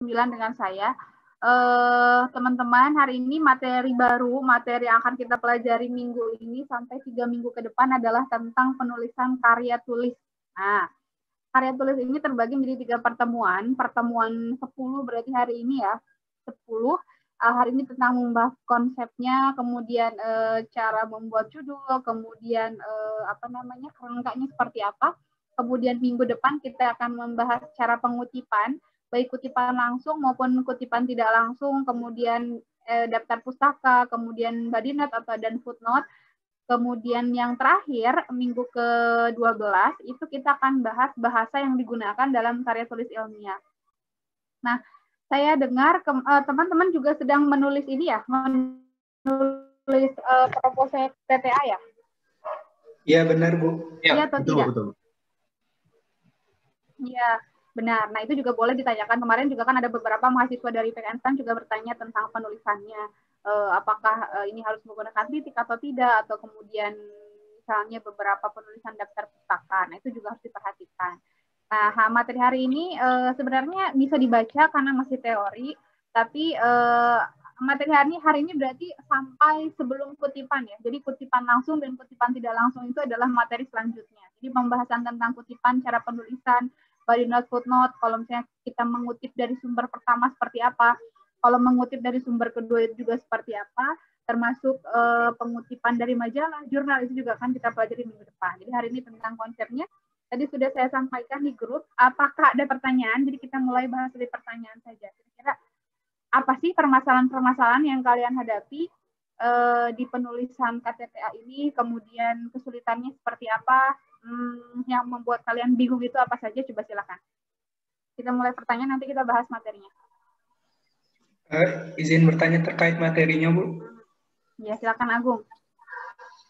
dengan saya. Teman-teman, hari ini materi baru, materi yang akan kita pelajari minggu ini sampai 3 minggu ke depan adalah tentang penulisan karya tulis. Nah, karya tulis ini terbagi menjadi 3 pertemuan. Pertemuan 10 berarti hari ini ya, 10. Hari ini tentang membahas konsepnya, kemudian cara membuat judul, kemudian kerangkanya seperti apa. Kemudian minggu depan kita akan membahas cara pengutipan, baik kutipan langsung maupun kutipan tidak langsung, kemudian daftar pustaka, kemudian body note dan footnote. Kemudian yang terakhir, minggu ke-12, itu kita akan bahas bahasa yang digunakan dalam karya tulis ilmiah. Nah, saya dengar teman-teman juga sedang menulis ini ya, menulis proposal TTA ya? Iya, benar, Bu. Iya atau tidak? Betul. Iya, benar. Nah, itu juga boleh ditanyakan. Kemarin juga kan ada beberapa mahasiswa dari PKN juga bertanya tentang penulisannya. Apakah ini harus menggunakan titik atau tidak, atau kemudian misalnya beberapa penulisan daftar pustaka. Nah, itu juga harus diperhatikan. Nah, materi hari ini sebenarnya bisa dibaca karena masih teori, tapi materi hari ini berarti sampai sebelum kutipan ya. Jadi kutipan langsung dan kutipan tidak langsung itu adalah materi selanjutnya. Jadi pembahasan tentang kutipan, cara penulisan, body note, footnote, kalau misalnya kita mengutip dari sumber pertama seperti apa, kalau mengutip dari sumber kedua itu juga seperti apa, termasuk pengutipan dari majalah, jurnal, itu juga akan kita pelajari minggu depan. Jadi hari ini tentang konsepnya, tadi sudah saya sampaikan di grup. Apakah ada pertanyaan? Jadi kita mulai bahas dari pertanyaan saja. Kira-kira apa sih permasalahan-permasalahan yang kalian hadapi di penulisan KTTA ini, kemudian kesulitannya seperti apa, yang membuat kalian bingung itu apa saja, coba silakan. Kita mulai pertanyaan, nanti kita bahas materinya. Izin bertanya terkait materinya, Bu. Ya, silakan Agung.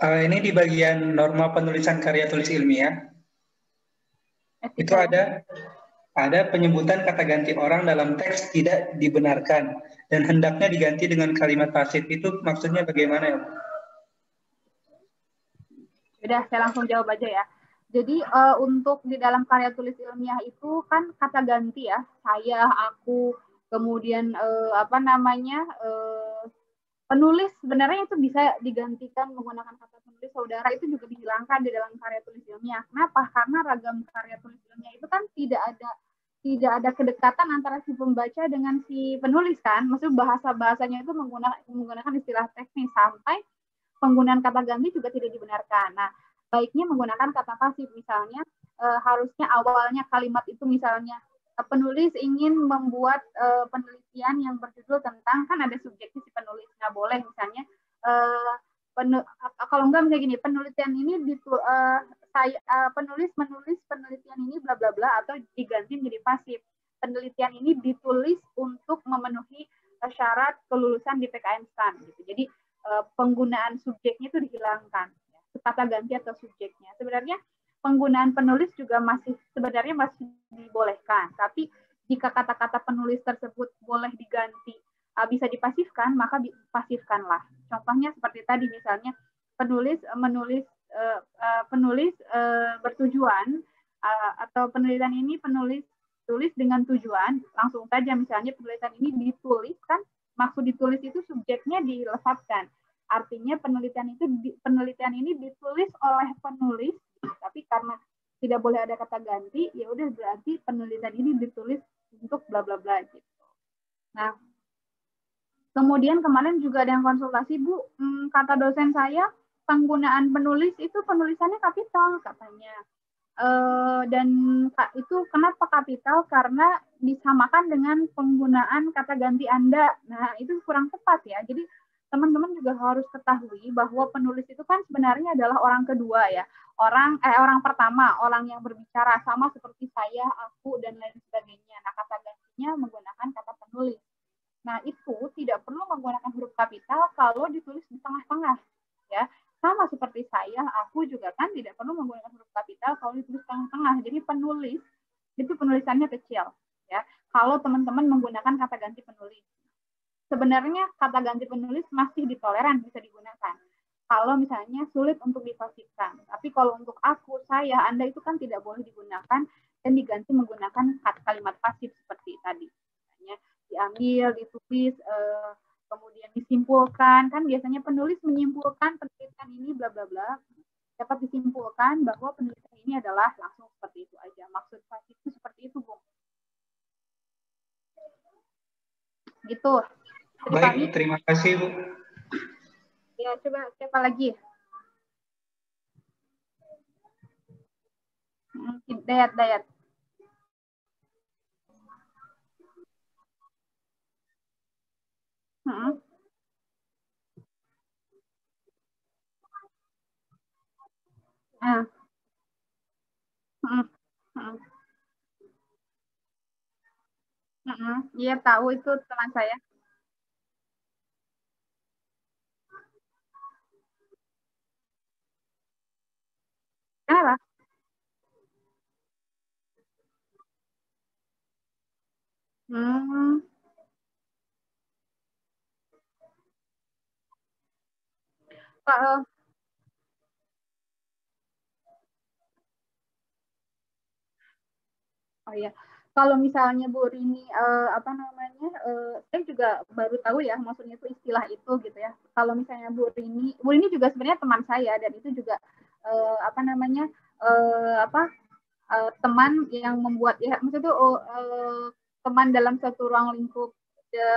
Ini di bagian norma penulisan karya tulis ilmiah. Itu ada penyebutan kata ganti orang dalam teks tidak dibenarkan dan hendaknya diganti dengan kalimat pasif. Itu maksudnya bagaimana ya? Udah, saya langsung jawab aja ya. Jadi untuk di dalam karya tulis ilmiah itu kan kata ganti ya, saya, aku, kemudian penulis sebenarnya itu bisa digantikan menggunakan kata penulis, saudara itu juga dihilangkan di dalam karya tulis ilmiah. Kenapa? Karena ragam karya tulis ilmiah itu kan tidak ada kedekatan antara si pembaca dengan si penulis kan. Maksudnya bahasanya itu menggunakan istilah teknis, sampai penggunaan kata ganti juga tidak dibenarkan. Nah, baiknya menggunakan kata pasif, misalnya harusnya awalnya kalimat itu misalnya penulis ingin membuat penelitian yang berjudul tentang, kan ada subjektif si penulis, nggak boleh misalnya kalau enggak misalnya gini, penelitian ini penulis menulis penelitian ini bla bla bla, atau diganti menjadi pasif, penelitian ini ditulis untuk memenuhi syarat kelulusan di PKN STAN gitu. Jadi penggunaan subjeknya itu dihilangkan, kata ganti atau subjeknya. Sebenarnya penggunaan penulis juga masih dibolehkan, tapi jika kata-kata penulis tersebut boleh diganti, bisa dipasifkan, maka pasifkanlah. Contohnya seperti tadi, misalnya penulis bertujuan, atau penelitian ini penulis tulis dengan tujuan, langsung saja misalnya penelitian ini ditulis, kan maksud ditulis itu subjeknya dilesatkan. Artinya penelitian ini ditulis oleh penulis, tapi karena tidak boleh ada kata ganti, ya udah berarti penelitian ini ditulis untuk bla bla bla gitu. Nah, kemudian kemarin juga ada yang konsultasi, Bu, kata dosen saya penggunaan penulis itu penulisannya kapital katanya. Dan itu kenapa kapital? Karena disamakan dengan penggunaan kata ganti Anda. Nah, itu kurang tepat ya. Jadi teman-teman juga harus ketahui bahwa penulis itu kan sebenarnya adalah orang kedua ya. Orang pertama, orang yang berbicara, sama seperti saya, aku, dan lain sebagainya. Nah, kata gantinya menggunakan kata penulis. Nah, itu tidak perlu menggunakan huruf kapital kalau ditulis di tengah-tengah ya. Sama seperti saya, aku juga kan tidak perlu menggunakan huruf kapital kalau ditulis tengah-tengah. Jadi penulis itu penulisannya kecil ya. Kalau teman-teman menggunakan kata ganti penulis, sebenarnya kata ganti penulis masih ditoleran, bisa digunakan. Kalau misalnya sulit untuk dipasifkan. Tapi kalau untuk aku, saya, Anda itu kan tidak boleh digunakan dan diganti menggunakan kalimat pasif seperti tadi. diambil, ditulis, kemudian disimpulkan. Kan biasanya penulis menyimpulkan penelitian ini bla bla bla. Dapat disimpulkan bahwa penelitian ini adalah langsung seperti itu aja. Maksud saya itu seperti itu, Bung. Gitu. Baik, terima kasih, Bu. Ya, coba siapa lagi? Dayat. Iya, tahu itu teman saya. Kenapa? Kalau Oh ya, kalau misalnya Bu Rini apa namanya, saya juga baru tahu ya maksudnya itu istilah itu gitu ya. Kalau misalnya Bu Rini juga sebenarnya teman saya dan itu juga apa namanya teman yang membuat ya maksudnya itu teman dalam satu ruang lingkup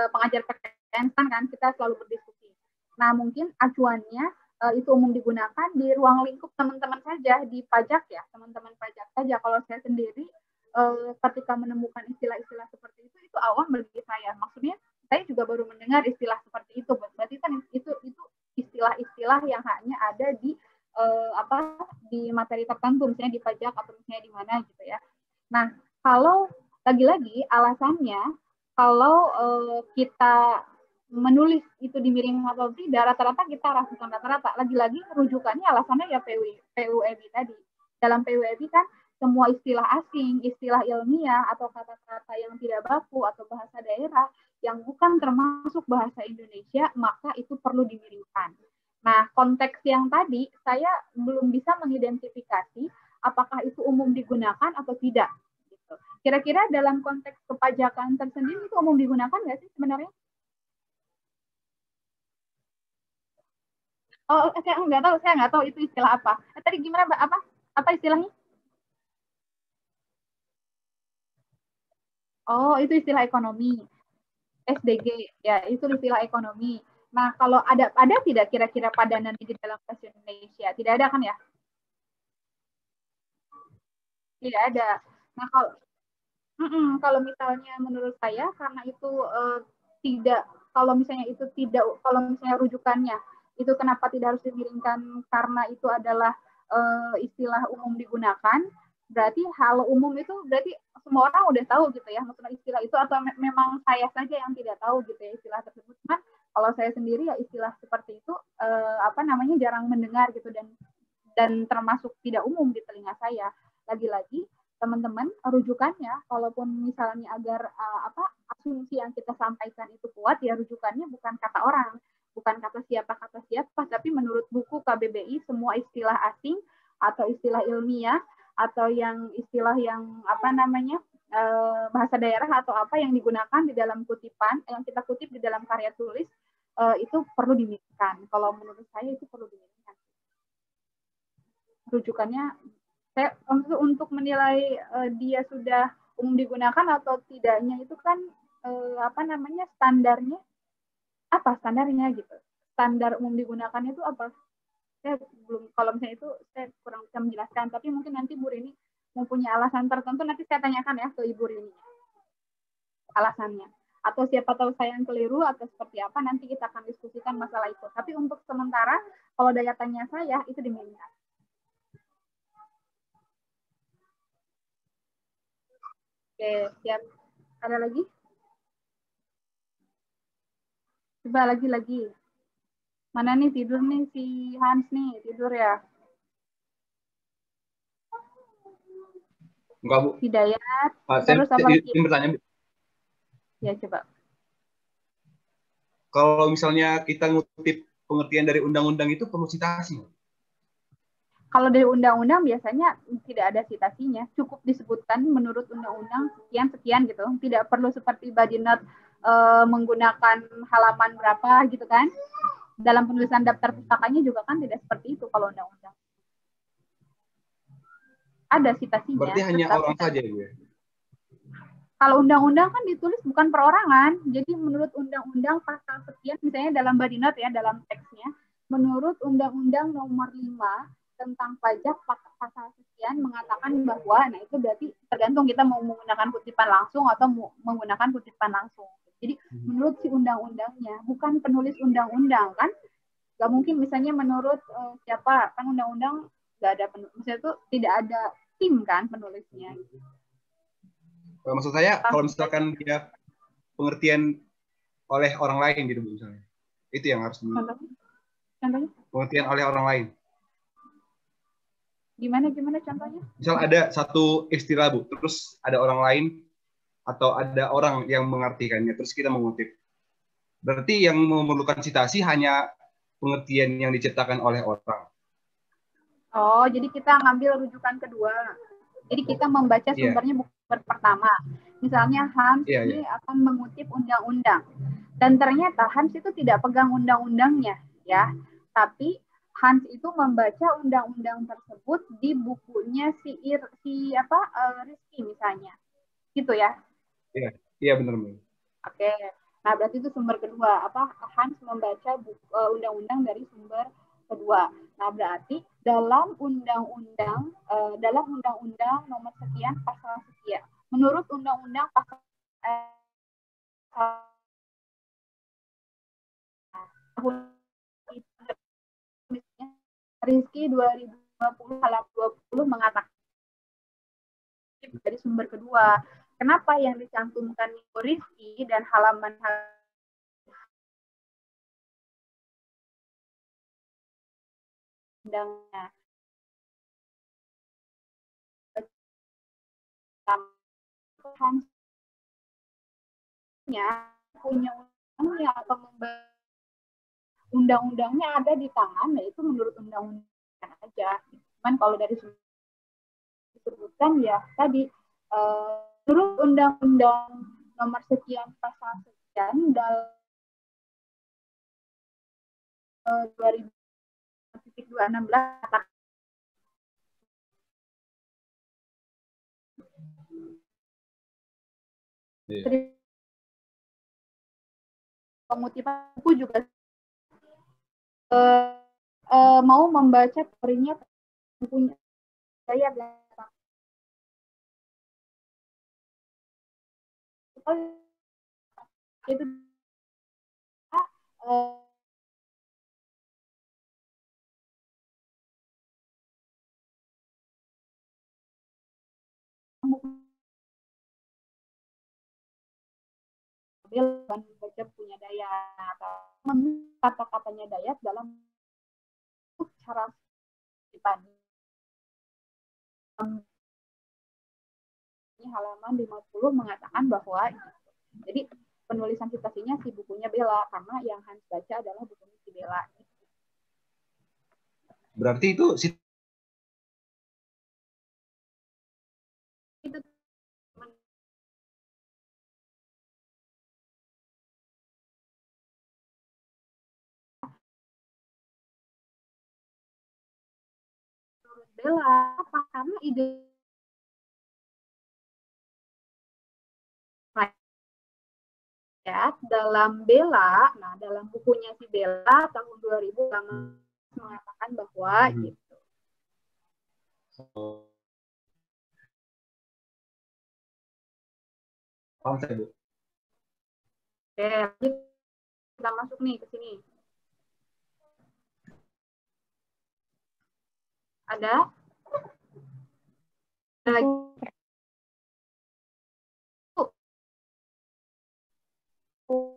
pengajar PTN kan kita selalu berdiskusi. Nah mungkin acuannya itu umum digunakan di ruang lingkup teman-teman saja di pajak ya teman-teman pajak saja. Kalau saya sendiri ketika menemukan istilah-istilah seperti itu awam bagi saya. Maksudnya saya juga baru mendengar istilah seperti itu. Berarti kan itu istilah-istilah yang hanya ada di di materi tertentu, misalnya di pajak atau misalnya di mana gitu ya. Nah, kalau lagi-lagi alasannya kalau kita menulis itu dimiring atau tidak, rata-rata kita rasakan rata-rata. Lagi-lagi rujukannya alasannya ya PUEB tadi. Dalam PUEB kan semua istilah asing, istilah ilmiah, atau kata-kata yang tidak baku, atau bahasa daerah yang bukan termasuk bahasa Indonesia, maka itu perlu dimiringkan. Nah, konteks yang tadi, saya belum bisa mengidentifikasi apakah itu umum digunakan atau tidak. Gitu. Kira-kira dalam konteks kepajakan tersendiri itu umum digunakan nggak sih sebenarnya? Oh, saya nggak tahu itu istilah apa. Tadi gimana, Mbak? Apa istilahnya? Oh, itu istilah ekonomi. SDG, ya itu istilah ekonomi. Nah, kalau ada tidak kira-kira padanan di dalam bahasa Indonesia? Tidak ada kan ya? Tidak ada. Nah, kalau misalnya menurut saya karena itu tidak kalau misalnya rujukannya itu kenapa tidak harus dimiringkan karena itu adalah istilah umum digunakan, berarti hal umum itu berarti semua orang udah tahu gitu ya maksudnya istilah itu atau memang saya saja yang tidak tahu gitu ya istilah tersebut. Cuman kalau saya sendiri ya istilah seperti itu jarang mendengar gitu dan termasuk tidak umum di telinga saya. Lagi-lagi teman-teman rujukannya kalaupun misalnya agar asumsi yang kita sampaikan itu kuat ya rujukannya bukan kata orang, bukan kata siapa tapi menurut buku KBBI semua istilah asing atau istilah ilmiah atau yang istilah yang bahasa daerah atau apa yang digunakan di dalam kutipan yang kita kutip di dalam karya tulis itu perlu dimiringkan. Kalau menurut saya itu perlu dimiringkan. Rujukannya saya untuk menilai dia sudah umum digunakan atau tidaknya itu kan standarnya gitu, standar umum digunakan itu apa, saya belum, kalau misalnya itu saya kurang bisa menjelaskan, tapi mungkin nanti Bu Rini mempunyai alasan tertentu, nanti saya tanyakan ya ke Ibu Rini alasannya, atau siapa tahu saya yang keliru atau seperti apa, nanti kita akan diskusikan masalah itu. Tapi untuk sementara kalau daya tanya saya itu dimiringkan. Oke, siap. Ada lagi? Coba lagi. Mana nih tidur nih si Hans nih, tidur ya? Enggak, Bu. Hidayat. Terus apa lagi? Ini bertanya, Bu. Ya, coba. Kalau misalnya kita ngutip pengertian dari undang-undang itu perlu citasi? Kalau dari undang-undang biasanya tidak ada citasinya, cukup disebutkan menurut undang-undang sekian gitu. Tidak perlu seperti body note menggunakan halaman berapa gitu kan. Dalam penulisan daftar pustakanya juga kan tidak seperti itu kalau undang-undang. Ada citasinya. Berarti hanya orang saja, Bu ya? Kalau undang-undang kan ditulis bukan perorangan. Jadi menurut undang-undang pasal sekian, misalnya dalam body note ya, dalam teksnya, menurut undang-undang nomor 5 tentang pajak pasal sekian mengatakan bahwa, nah itu berarti tergantung kita mau menggunakan kutipan langsung atau menggunakan kutipan langsung. Jadi menurut si undang-undangnya, bukan penulis undang-undang kan? Gak mungkin misalnya menurut siapa, kan undang-undang gak ada penulis, misalnya itu tidak ada tim kan penulisnya. Maksud saya, kalau misalkan dia pengertian oleh orang lain gitu, Bu, misalnya. Itu yang harus Contohnya? Pengertian oleh orang lain. Gimana contohnya? Misal ada satu istilah, Bu, terus ada orang lain atau ada orang yang mengartikannya, terus kita mengutip. Berarti yang memerlukan citasi hanya pengertian yang diciptakan oleh orang. Oh, jadi kita ngambil rujukan kedua. Jadi kita membaca sumbernya bukan pertama. Misalnya Hans ini akan mengutip undang-undang. Dan ternyata Hans itu tidak pegang undang-undangnya, ya. Tapi Hans itu membaca undang-undang tersebut di bukunya Rizky misalnya. Gitu ya. Iya benar. Oke. Nah, berarti itu sumber kedua. Hans membaca undang-undang dari sumber kedua. Nah, berarti dalam undang-undang nomor sekian pasal sekian. Menurut undang-undang pasal Rizky 2020 halaman 20 mengatakan dari sumber kedua. Kenapa yang dicantumkan Rizky dan halaman undangnya punya undangnya atau undang-undangnya ada di tangan, yaitu menurut undang-undang aja. Cuman kalau dari disebutkan ya tadi menurut undang-undang nomor sekian pasal sekian dalam 2016 pengutipan buku juga mau membaca teorinya bukunya saya itu baca punya Dayat atau kata-katanya Dayat dalam cara ini halaman 50 mengatakan bahwa jadi penulisan citasinya si bukunya Bella karena yang Hans baca adalah bukunya si Bella. Berarti itu Bella karena ide dalam Bella, nah dalam bukunya si Bella tahun 2000 mengatakan bahwa gitu. Paham saya, Bu. Oke, kita masuk nih ke sini. Ada?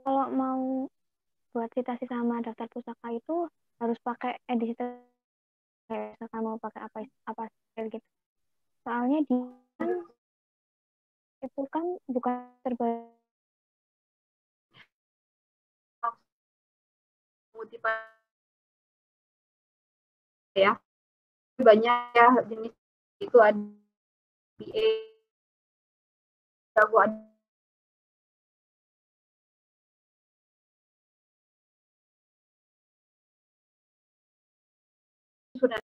Kalau mau buat citasi sama daftar pustaka itu harus pakai edisi kayak misalkan mau pakai apa gitu. Soalnya di kan itu kan bukan terbatas ya. Banyak ya jenis itu ada BA, ada sudah